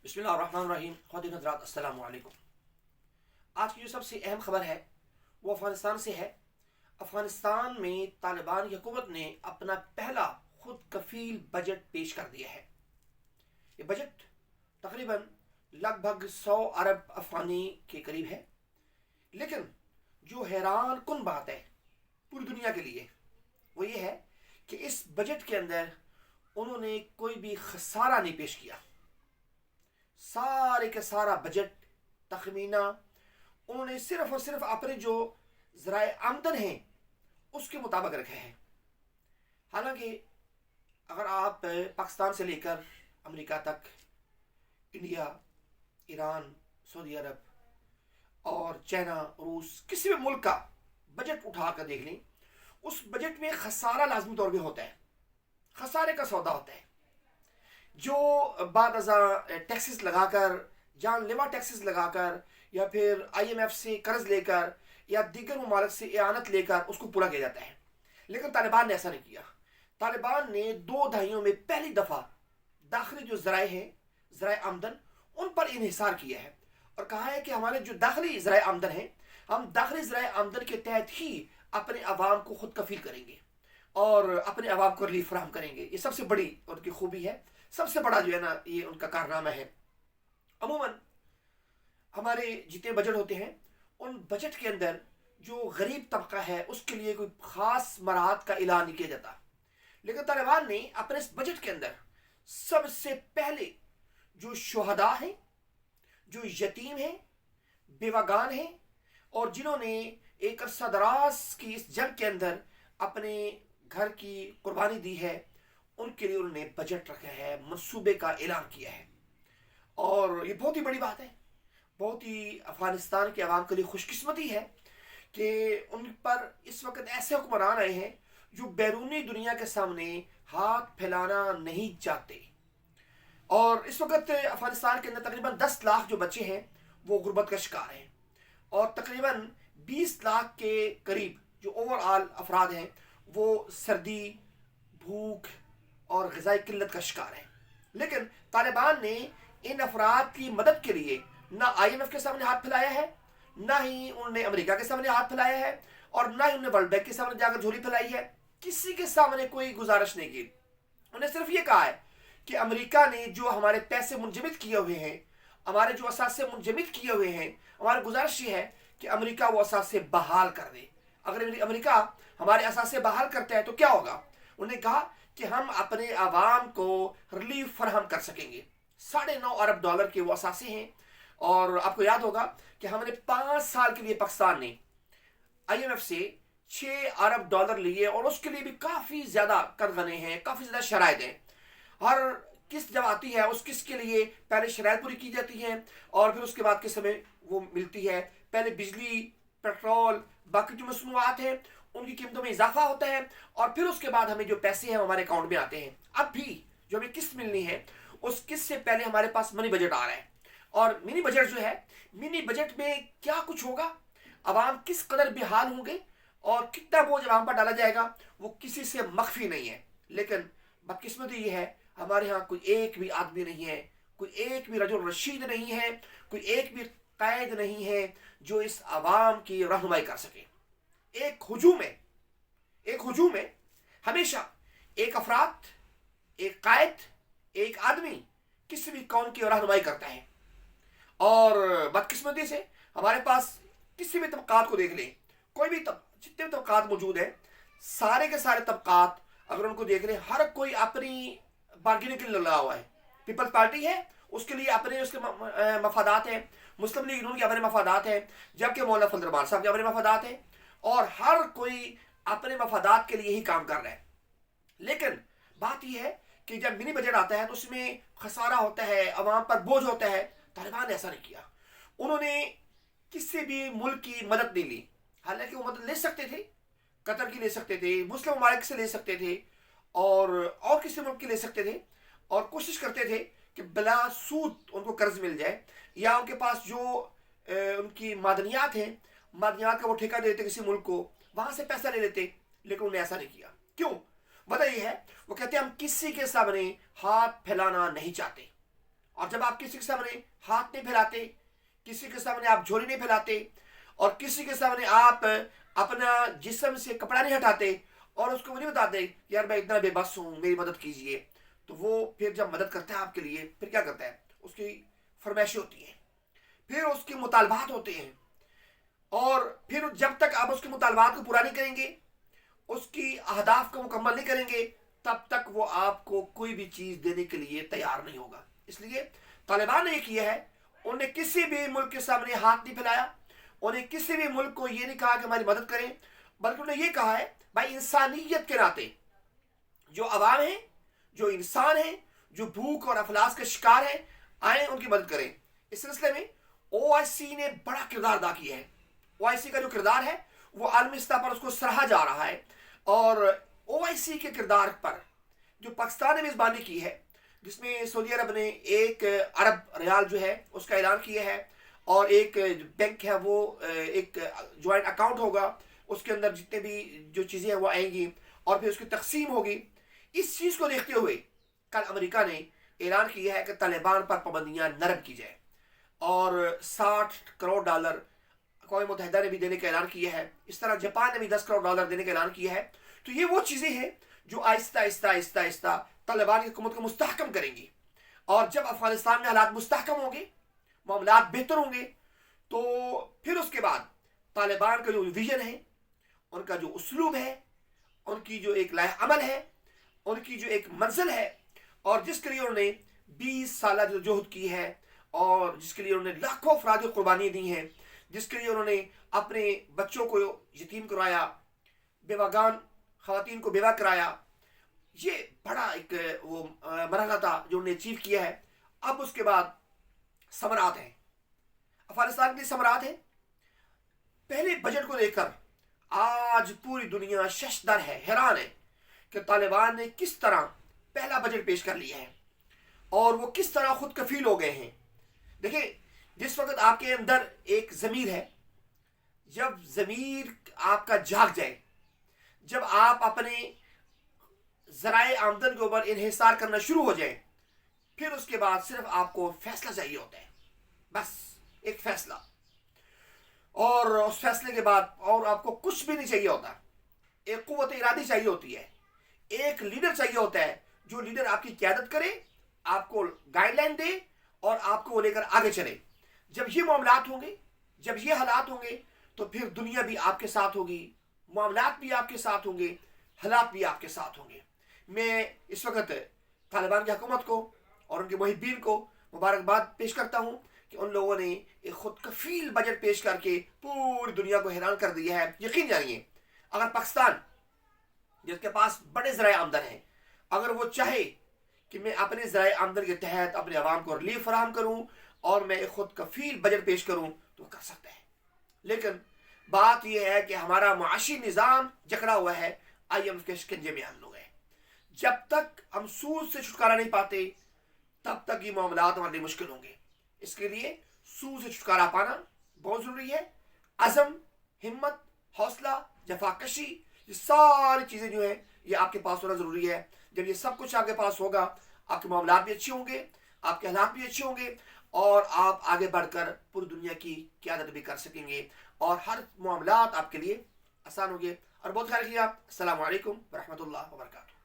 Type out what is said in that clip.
बिस्मिल्लाहिर्रहमानिर्रहीम। ख़ुद हज़रात अस्सलामु अलैकुम। आज की जो सबसे अहम खबर है वो अफ़गानिस्तान से है। अफ़गानिस्तान में तालिबान हुकूमत ने अपना पहला खुद कफील बजट पेश कर दिया है। ये बजट तकरीबन लगभग 100 अरब अफ़गानी के करीब है। लेकिन जो हैरान कुन बात है पूरी दुनिया के लिए वो ये है कि इस बजट के अंदर उन्होंने कोई भी खसारा नहीं पेश किया। सारे का सारा बजट तखमीना उन्होंने सिर्फ और सिर्फ अपने जो ज़राए आमदन हैं उसके मुताबिक रखे हैं। हालांकि अगर आप पाकिस्तान से लेकर अमेरिका तक, इंडिया, ईरान, सऊदी अरब और चाइना, रूस, किसी भी मुल्क का बजट उठा कर देख लें, उस बजट में खसारा लाजमी तौर पे होता है। खसारे का सौदा होता है जो बादअज़ा टैक्सेस लगाकर, जानलेवा टैक्सेस लगाकर या फिर IMF से कर्ज लेकर या दीगर ममालिक से इआनत लेकर उसको पूरा किया जाता है। लेकिन तालिबान ने ऐसा नहीं किया। तालिबान ने 2 दहाइयों में पहली दफ़ा दाखिली जो ज़राए हैं, ज़राए आमदन, उन पर इन्हिसार किया है और कहा है कि हमारे जो दाखिली ज़राए आमदन हैं, हम दाखिली ज़राए आमदन के तहत ही अपने अवाम को खुद कफील करेंगे और अपने अवाम को रिलीफ फराहम करेंगे। ये सबसे बड़ी उनकी खूबी है, सबसे बड़ा जो है ना ये उनका कारनामा है। अमूमन हमारे जितने बजट होते हैं उन बजट के अंदर जो गरीब तबका है उसके लिए कोई ख़ास मराहत का ऐलान नहीं किया जाता। लेकिन तालिबान ने अपने इस बजट के अंदर सबसे पहले जो शुहदा हैं, जो यतीम हैं, बेवागान हैं और जिन्होंने एक अरसा दराज की इस जंग के अंदर अपने घर की कुर्बानी दी है, उनके लिए उन्होंने बजट रखा है, मंसूबे का ऐलान किया है। और ये बहुत ही बड़ी बात है, बहुत ही अफ़गानिस्तान के अवाम के लिए खुशकिस्मती है कि उन पर इस वक्त ऐसे हुक्मरान आए हैं जो बैरूनी दुनिया के सामने हाथ फैलाना नहीं चाहते। और इस वक्त अफ़गानिस्तान के अंदर तकरीबन 10 लाख जो बच्चे हैं वो गुर्बत का शिकार हैं और तकरीबन 20 लाख के करीब जो ओवरऑल अफराद हैं वो सर्दी, भूख और ग़िज़ाई किल्लत का शिकार है। लेकिन तालिबान ने इन अफराद की मदद के लिए ना IMF के सामने हाथ फैलाया है, ना ही उन्होंने अमेरिका के सामने हाथ फैलाया है और ना ही उन्होंने वर्ल्ड बैंक के सामने जाकर झोली फैलाई है। किसी के सामने कोई गुजारिश नहीं की। उन्होंने सिर्फ ये कहा है कि अमेरिका ने जो हमारे पैसे मुंजमद किए हुए हैं, हमारे जो असासे मुंजमद किए हुए हैं, हमारी गुजारिश ये है कि अमेरिका वो असासे बहाल कर दे। अगर अमेरिका हमारे असासे बहाल करता है तो क्या होगा? उन्होंने कहा कि हम अपने आवाम को रिलीफ फराहम कर सकेंगे। $9.5 अरब के वो असासे हैं और आपको याद होगा कि हमने 5 साल के लिए पाकिस्तान ने IMF से $6 अरब लिए और उसके लिए भी काफ़ी ज़्यादा करगने हैं, काफ़ी ज़्यादा शराइत हैं। हर किस्त जब आती है उस किस्त के लिए पहले शराइत पूरी की जाती हैं और फिर उसके बाद किस्त हमें वो मिलती है। पहले बिजली, पेट्रोल, बाकी जो मसनूआत हैं उनकी कीमतों में इजाफा होता है और फिर उसके बाद हमें जो पैसे हैं हमारे अकाउंट में आते हैं। अब भी जो हमें किस्त मिलनी है उस किस्त से पहले हमारे पास मिनी बजट आ रहा है और मिनी बजट जो है, मिनी बजट में क्या कुछ होगा, अवाम किस कदर बेहाल होंगे और कितना बोझ अवाम पर डाला जाएगा वो किसी से मख्फी नहीं है। लेकिन बदकिस्मती ये है हमारे यहाँ कोई एक भी आदमी नहीं है, कोई एक भी रजुल रशीद नहीं है, कोई एक भी कैद नहीं है जो इस अवाम की रहनुमाई कर सके। एक हुजूम में हमेशा एक अफराद, एक कायद, एक आदमी किसी भी कौम की रहनुमाई करता है और बदकिस्मती से हमारे पास किसी भी तबकात को देख लें, कोई भी जितने भी तबकात मौजूद हैं, सारे के सारे तबकात अगर उनको देख लें, हर कोई अपनी बार्गेनिंग के लिए लगा हुआ है। पीपल्स पार्टी है उसके लिए अपने उसके मफादात हैं, मुस्लिम लीग नून के अपने मफादात हैं, जबकि मौलाना फजल रहमान साहब के अपने मफादात हैं और हर कोई अपने मफादात के लिए ही काम कर रहा है। लेकिन बात यह है कि जब मिनी बजट आता है तो उसमें खसारा होता है, अवाम पर बोझ होता है। तालिबान ने ऐसा नहीं किया। उन्होंने किसी भी मुल्क की मदद नहीं ली। हालांकि वो मदद ले सकते थे, कतर की ले सकते थे, मुस्लिम ममालिक से ले सकते थे और किसी मुल्क की ले सकते थे और कोशिश करते थे कि बिला सूद उनको कर्ज मिल जाए या उनके पास जो उनकी मादनियात हैं, मादनियात का वो ठेका देते किसी मुल्क को, वहाँ से पैसा ले लेते। लेकिन उन्होंने ऐसा नहीं किया। क्यों? वजह यह है, वो कहते हैं हम किसी के सामने हाथ फैलाना नहीं चाहते اور جب آپ کسی کے سامنے ہاتھ نہیں پھیلاتے, کسی کے سامنے آپ جھولی نہیں پھیلاتے, اور کسی کے سامنے آپ اپنا جسم سے کپڑا نہیں ہٹاتے, اور اس کو وہ نہیں بتاتے یار میں اتنا بے بس ہوں میری مدد کیجئے, تو وہ پھر جب مدد کرتا ہے آپ کے لیے, پھر کیا کرتا ہے, اس کی فرمائشیں ہوتی ہیں, پھر اس کے مطالبات ہوتے ہیں, اور پھر جب تک آپ اس کے مطالبات کو پورا نہیں کریں گے, اس کی اہداف کو مکمل نہیں کریں گے, تب تک وہ آپ کو کوئی بھی چیز دینے کے لیے تیار نہیں ہوگا. اس لیے طالبان نے یہ کیا ہے, انہوں نے کسی بھی ملک کے سامنے ہاتھ نہیں پھیلایا, انہیں کسی بھی ملک کو یہ نہیں کہا کہ ہماری مدد کریں, بلکہ انہوں نے یہ کہا ہے بھائی انسانیت کے ناطے جو عوام ہیں, جو انسان ہیں, جو بھوک اور افلاس کے شکار ہیں, آئیں ان کی مدد کریں. اس سلسلے میں او آئی سی نے بڑا کردار ادا کیا ہے. او آئی سی کا جو کردار ہے وہ عالمی سطح پر اس کو سراہا جا رہا ہے, اور او آئی سی کے کردار پر جو پاکستان نے میزبانی کی ہے, جس میں سعودی عرب نے 1 ارب ریال جو ہے اس کا اعلان کیا ہے, اور ایک بینک ہے وہ ایک جوائنٹ اکاؤنٹ ہوگا, اس کے اندر جتنے بھی جو چیزیں ہیں وہ آئیں گی اور پھر اس کی تقسیم ہوگی. اس چیز کو دیکھتے ہوئے کل امریکہ نے اعلان کیا ہے کہ طالبان پر پابندیاں نرم کی جائے, اور $60 کروڑ اقوام متحدہ نے بھی دینے کا اعلان کیا ہے. اس طرح جاپان نے بھی $10 کروڑ دینے کا اعلان کیا ہے. تو یہ وہ چیزیں ہیں جو آہستہ آہستہ آہستہ آہستہ طالبان کی حکومت کو مستحکم کریں گی, اور جب افغانستان میں حالات مستحکم ہوں گے, معاملات بہتر ہوں گے, تو پھر اس کے بعد طالبان کا جو ویژن ہے, ان کا جو اسلوب ہے, ان کی جو ایک لائحہ عمل ہے, ان کی جو ایک منزل ہے, اور جس کے لیے انہوں نے 20 سالہ جہد کی ہے, اور جس کے لیے انہوں نے لاکھوں افراد کی قربانی دی ہیں, جس کے لیے انہوں نے اپنے بچوں کو یتیم کرایا, بیواگان خواتین کو بیوہ کرایا, یہ بڑا ایک وہ مرحلہ تھا جو انہوں نے اچیو کیا ہے. اب اس کے بعد ثمرات ہیں, افغانستان کے ثمرات ہیں. پہلے بجٹ کو دیکھ کر آج پوری دنیا ششدر ہے, حیران ہے کہ طالبان نے کس طرح پہلا بجٹ پیش کر لیا ہے, اور وہ کس طرح خود کفیل ہو گئے ہیں. دیکھیں, جس وقت آپ کے اندر ایک ضمیر ہے, جب ضمیر آپ کا جاگ جائے, جب آپ اپنے ذرائع آمدن کے اوپر انحصار کرنا شروع ہو جائیں, پھر اس کے بعد صرف آپ کو فیصلہ چاہیے ہوتا ہے, بس ایک فیصلہ, اور اس فیصلے کے بعد اور آپ کو کچھ بھی نہیں چاہیے ہوتا. ایک قوت ارادی چاہیے ہوتی ہے, ایک لیڈر چاہیے ہوتا ہے, جو لیڈر آپ کی قیادت کرے, آپ کو گائیڈ لائن دے, اور آپ کو وہ لے کر آگے چلے. جب یہ معاملات ہوں گے, جب یہ حالات ہوں گے, تو پھر دنیا بھی آپ کے ساتھ ہوگی, معاملات بھی آپ کے ساتھ ہوں گے, حالات بھی آپ کے ساتھ ہوں گے. میں اس وقت طالبان کی حکومت کو اور ان کے محبین کو مبارکباد پیش کرتا ہوں کہ ان لوگوں نے ایک خود کفیل بجٹ پیش کر کے پوری دنیا کو حیران کر دیا ہے. یقین جانیے, اگر پاکستان جس کے پاس بڑے ذرائع آمدن ہیں, اگر وہ چاہے کہ میں اپنے ذرائع آمدن کے تحت اپنے عوام کو ریلیف فراہم کروں اور میں ایک خود کفیل بجٹ پیش کروں, تو وہ کر سکتا ہے. لیکن بات یہ ہے کہ ہمارا معاشی نظام جکڑا ہوا ہے, IMF کے شکنجے میں ہم لوگ ہیں. جب تک ہم سود سے چھٹکارا نہیں پاتے, تب تک یہ معاملات ہمارے لیے مشکل ہوں گے. اس کے لیے سود سے چھٹکارا پانا بہت ضروری ہے. عزم, ہمت, حوصلہ, جفاکشی, یہ ساری چیزیں جو ہیں یہ آپ کے پاس ہونا ضروری ہے. جب یہ سب کچھ آپ کے پاس ہوگا, آپ کے معاملات بھی اچھے ہوں گے, آپ کے حالات بھی اچھے ہوں گے, اور آپ آگے بڑھ کر پوری دنیا کی قیادت بھی کر سکیں گے, اور ہر معاملات آپ کے لیے آسان ہوں گے. اور بہت خیال رکھیے آپ. السلام علیکم ورحمۃ اللہ وبرکاتہ.